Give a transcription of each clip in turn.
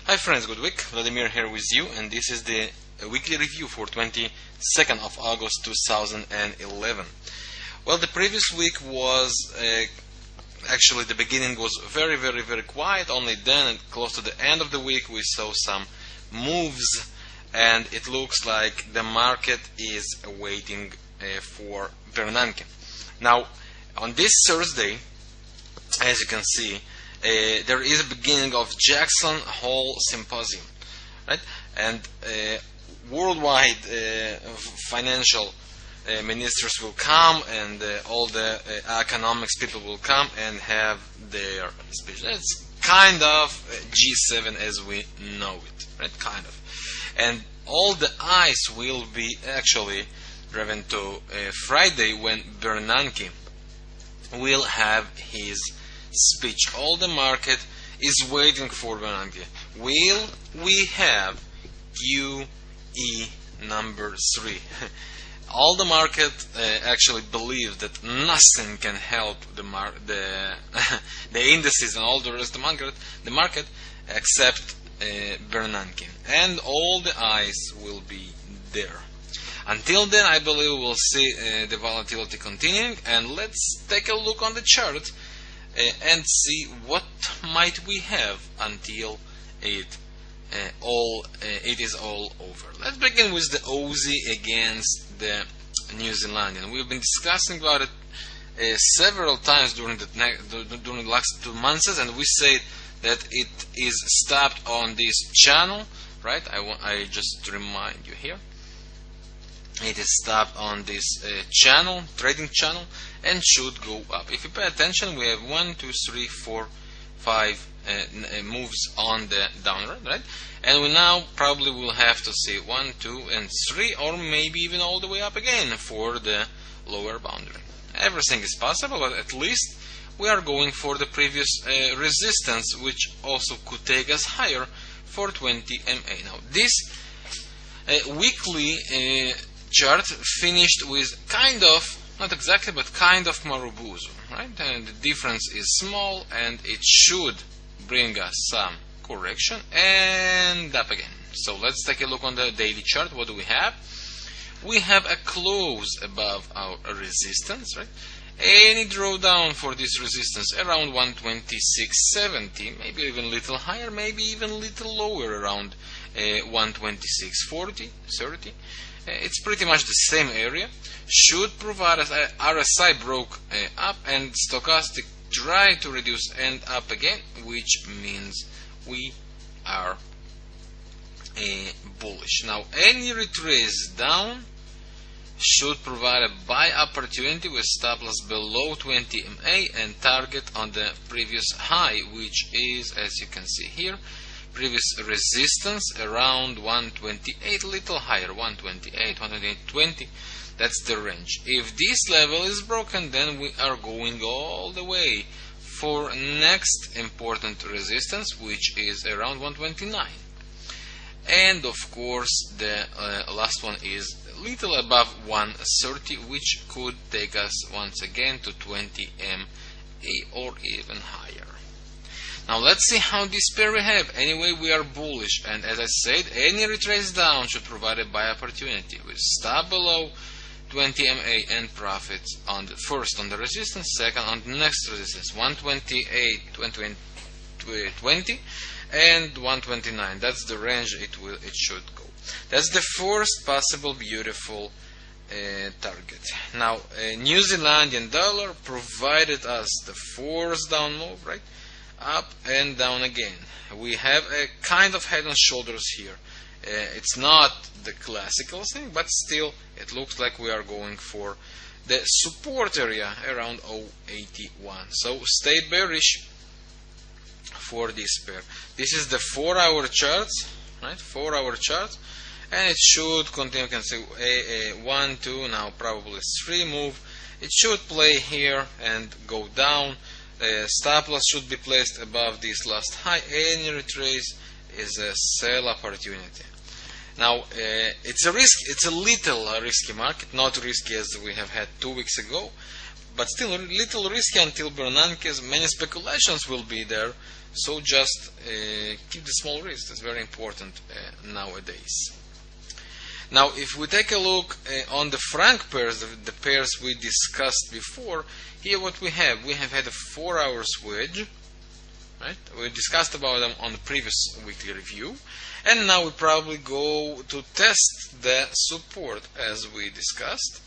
Hi friends, good week. Vladimir here with you, and this is the weekly review for 22nd of August 2011. Well, the previous week was actually the beginning was very quiet. Only then, close to the end of the week, we saw some moves, and it looks like the market is waiting for Bernanke. Now, on this Thursday, as you can see, there is a beginning of Jackson Hole Symposium, right? And worldwide financial ministers will come, and all the economics people will come and have their speech. It's kind of G7 as we know it, right? Kind of. And all the eyes will be actually driven to Friday when Bernanke will have his speech. All the market is waiting for Bernanke. Will we have QE number 3? All the market actually believe that nothing can help the indices and all the rest of the market except Bernanke, and all the eyes will be there. Until then, I believe we'll see the volatility continuing, and let's take a look on the chart and see what might we have until it is all over. Let's begin with the Aussie against the New Zealandian. We've been discussing about it several times during the last 2 months, and we said that it is stopped on this channel, right? I just remind you here. It is stopped on this channel, trading channel, and should go up. If you pay attention, we have 1, 2, 3, 4, 5 moves on the downward, right? And we now probably will have to see 1, 2, and 3, or maybe even all the way up again for the lower boundary. Everything is possible, but at least we are going for the previous resistance, which also could take us higher for 20 MA. Now, this weekly chart finished with kind of, not exactly, but kind of Marubozu, right? And the difference is small, and it should bring us some correction and up again. So let's take a look on the daily chart. What do we have? We have a close above our resistance, right? Any drawdown for this resistance around 126.70, maybe even a little higher, maybe even a little lower, around 126.40, 30. It's pretty much the same area. Should provide us RSI broke up, and stochastic try to reduce and up again, which means we are bullish. Now, any retrace down should provide a buy opportunity with stop loss below 20 MA and target on the previous high, which is, as you can see here, previous resistance around 128, little higher, 128, 128.20. That's the range. If this level is broken, then we are going all the way for next important resistance, which is around 129. And of course, the last one is a little above 130, which could take us once again to 20 MA or even higher. Now let's see how this pair we have. Anyway, we are bullish, and as I said, any retrace down should provide a buy opportunity with stop below 20 MA and profits on the first on the resistance, second on the next resistance, 128, 20, and 129. That's the range it should go. That's the first possible beautiful target. Now, New Zealandian dollar provided us the fourth down move, right? Up and down again. We have a kind of head and shoulders here. It's not the classical thing, but still it looks like we are going for the support area around 081. So stay bearish for this pair. This is the 4-hour charts, right? 4-hour chart, and it should continue. You can see 1, 2, now probably 3 move. It should play here and go down. Stop loss should be placed above this last high. Any retrace is a sell opportunity. Now, it's a little risky market, not risky as we have had 2 weeks ago, but still a little risky until Bernanke's many speculations will be there So just keep the small risk. That's very important nowadays. Now, if we take a look on the franc pairs, the pairs we discussed before, here what we have had a 4-hour wedge, right? We discussed about them on the previous weekly review, and now we probably go to test the support as we discussed,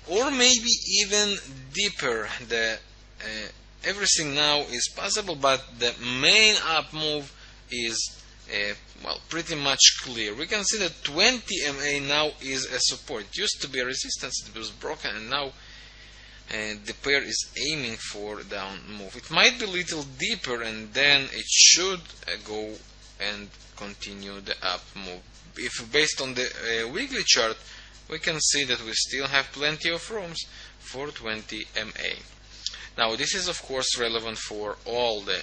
or maybe even deeper. Everything now is possible, but the main up move is pretty much clear. We can see that 20 MA now is a support. It used to be a resistance, it was broken, and now the pair is aiming for down move. It might be a little deeper, and then it should go and continue the up move. If based on the weekly chart, we can see that we still have plenty of rooms for 20 MA. Now, this is of course relevant for all the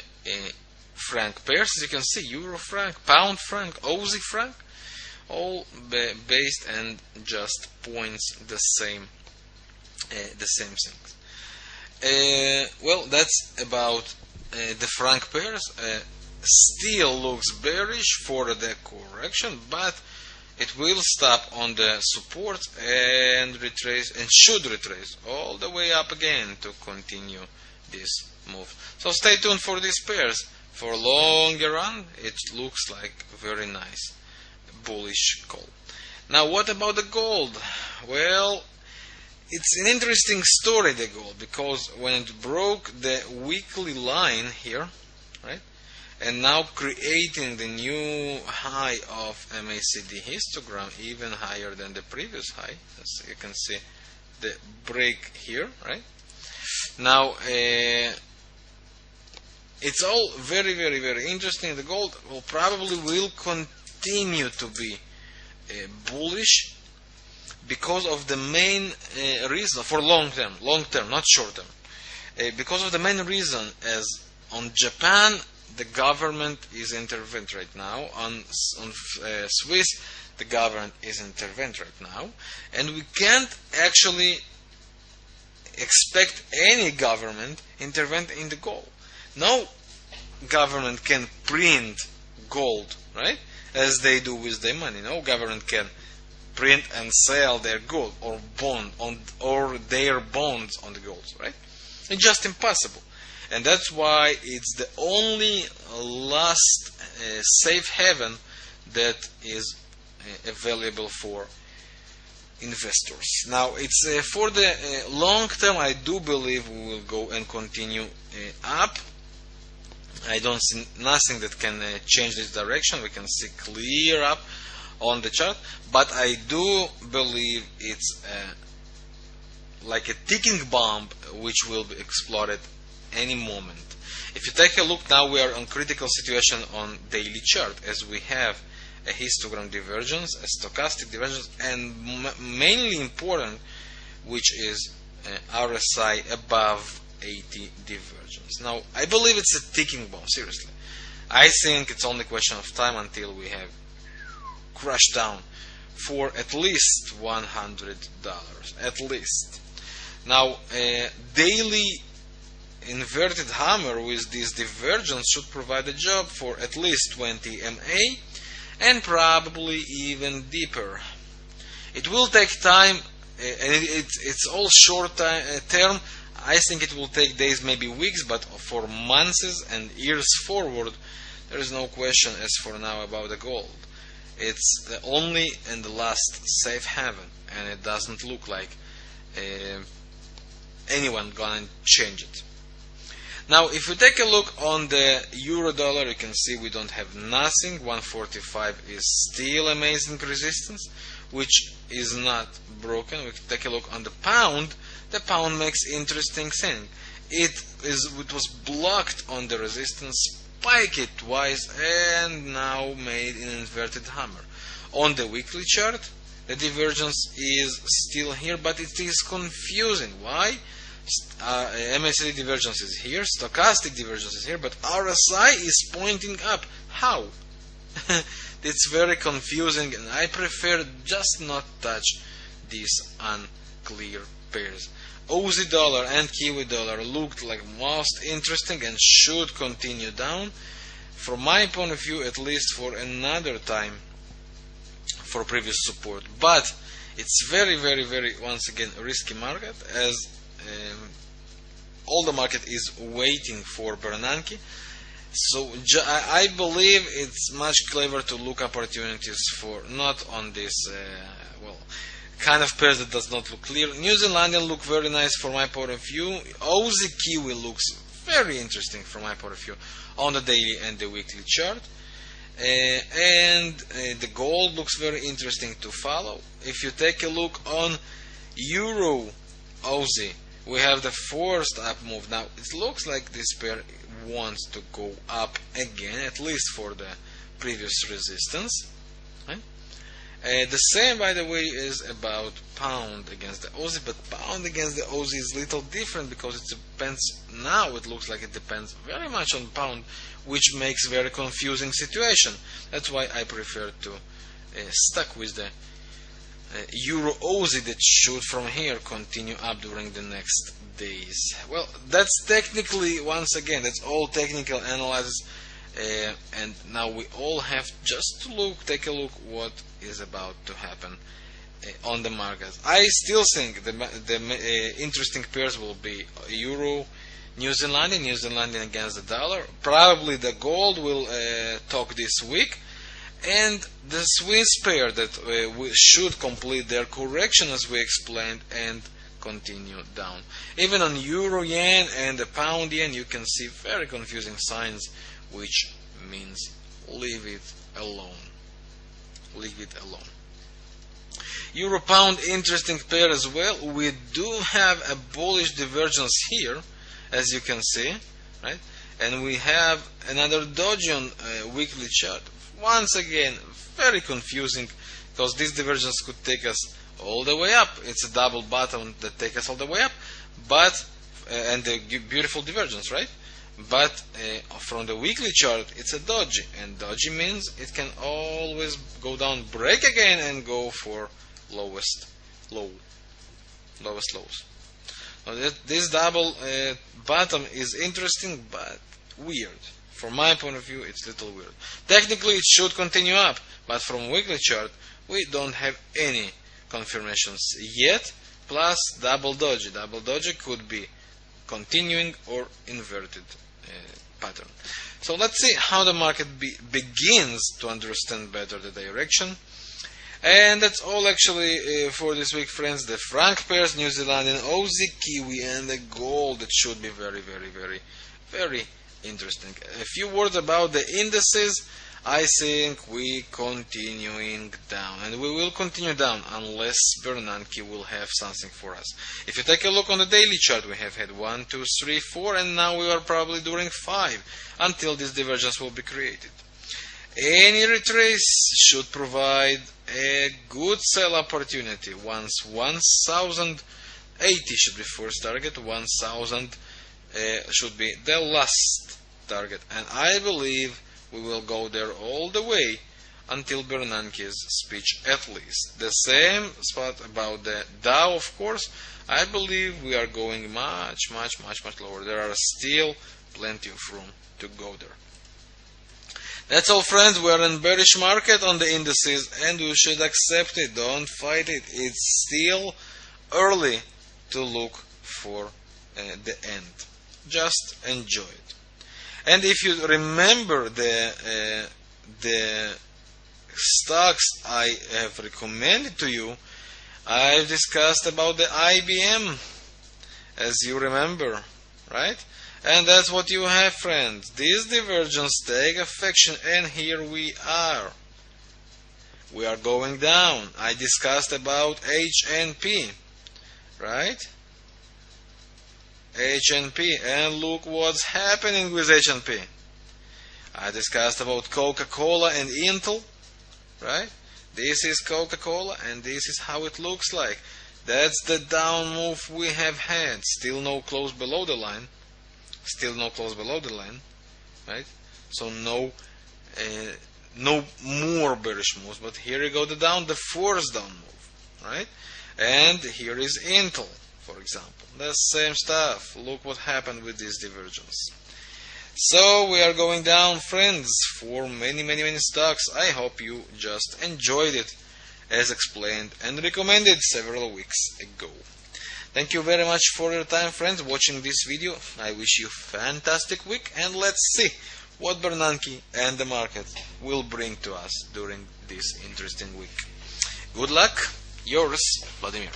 franc pairs. As you can see, euro franc, pound franc, Aussie franc, all based and just points the same things. That's about the franc pairs. Still looks bearish for the correction, but it will stop on the support and retrace, and should retrace all the way up again to continue this move. So stay tuned for these pairs. For longer run, it looks like a very nice bullish call. Now, what about the gold? Well, it's an interesting story, the gold, because when it broke the weekly line here, right, and now creating the new high of MACD histogram, even higher than the previous high, as you can see the break here, right? Now, it's all very, very, very interesting. The gold will continue to be bullish because of the main reason for long term, not short term. Because of the main reason, as on Japan, the government is intervened right now. On Swiss, the government is intervened right now, and we can't actually expect any government intervened in the gold. No government can print gold, right, as they do with their money. No government can print and sell their gold or or their bonds on the gold, right? It's just impossible. And that's why it's the only last safe haven that is available for investors. Now, it's for the long term. I do believe we will go and continue up. I don't see nothing that can change this direction. We can see clear up on the chart, but I do believe it's like a ticking bomb which will be exploded any moment. If you take a look now, we are on critical situation on daily chart, as we have a histogram divergence, a stochastic divergence, and mainly important, which is RSI above 80 divergence. Now, I believe it's a ticking bomb, seriously. I think it's only a question of time until we have crashed down for at least $100, at least. Now, daily inverted hammer with this divergence should provide a job for at least 20 MA and probably even deeper. It will take time, and it's all short term. I think it will take days, maybe weeks, but for months and years forward, there is no question as for now about the gold. It's the only and the last safe haven, and it doesn't look like anyone gonna change it. Now, if we take a look on the euro dollar, you can see we don't have nothing. 145 is still amazing resistance, which is not broken. We can take a look on the pound. The pound makes interesting thing. It was blocked on the resistance, spiked it twice, and now made an inverted hammer. On the weekly chart, the divergence is still here, but it is confusing. Why? MACD divergence is here, stochastic divergence is here, but RSI is pointing up. How? It's very confusing, and I prefer just not touch these unclear pairs. AUD and Kiwi dollar looked like most interesting and should continue down. from my point of view, at least for another time for previous support. But it's very, very, very, once again, risky market, as all the market is waiting for Bernanke. So I believe it's much clever to look opportunities for not on this kind of pairs that does not look clear. New Zealandian look very nice from my point of view. Aussie Kiwi looks very interesting from my point of view on the daily and the weekly chart. The gold looks very interesting to follow. If you take a look on Euro Aussie, we have the forced up move. Now it looks like this pair wants to go up again, at least for the previous resistance. Right? The same, by the way, is about pound against the Aussie, but pound against the Aussie is a little different because it depends. Now it looks like it depends very much on pound, which makes very confusing situation. That's why I prefer to stuck with the Euro Aussie that should from here continue up during the next days. Well, that's technically, once again, that's all technical analysis, and now we all have just to take a look what is about to happen on the markets. I still think the interesting pairs will be Euro New Zealandian against the dollar. Probably the gold will talk this week. And the Swiss pair that we should complete their correction, as we explained, and continue down. Even on Euro Yen and the Pound Yen, you can see very confusing signs, which means leave it alone. Leave it alone. Euro Pound, interesting pair as well. We do have a bullish divergence here, as you can see, right? And we have another doji on weekly chart. Once again, very confusing, because this divergence could take us all the way up. It's a double bottom that takes us all the way up, but and the beautiful divergence, right? But from the weekly chart, it's a doji, and doji means it can always go down, break again, and go for lowest lows. Now this double bottom is interesting, but weird. From my point of view, it's a little weird. Technically, it should continue up, but from weekly chart, we don't have any confirmations yet. Plus, double doji. Double doji could be continuing or inverted pattern. So let's see how the market begins to understand better the direction. And that's all actually for this week, friends. The franc pairs, New Zealand and Aussie Kiwi, and the gold that should be very, very, very, very interesting. A few words about the indices. I think we continuing down, and we will continue down unless Bernanke will have something for us. If you take a look on the daily chart, we have had 1, 2, 3, 4, and now we are probably during 5 until this divergence will be created. Any retrace should provide a good sell opportunity. Once 1080 should be first target, 1000 should be the last target, and I believe we will go there all the way until Bernanke's speech, at least. The same spot about the Dow, of course. I believe we are going much lower. There are still plenty of room to go there. That's all, friends. We are in bearish market on the indices, and we should accept it. Don't fight it. It's still early to look for the end. Just enjoy it. And if you remember the stocks I have recommended to you, I've discussed about the IBM, as you remember, right? And that's what you have, friends. This divergence take affection, and here we are. We are going down. I discussed about HNP, right? HNP, and look what's happening with HNP. I discussed about Coca-Cola and Intel, right? This is Coca-Cola, and this is how it looks like. That's the down move we have had. Still no close below the line. Still no close below the line, right? So no more bearish moves. But here you go, the force down move, right? And here is Intel, for example. The same stuff. Look what happened with this divergence. So we are going down, friends, for many stocks. I hope you just enjoyed it as explained and recommended several weeks ago. Thank you very much for your time, friends, watching this video. I wish you a fantastic week, and let's see what Bernanke and the market will bring to us during this interesting week. Good luck, yours, Vladimir.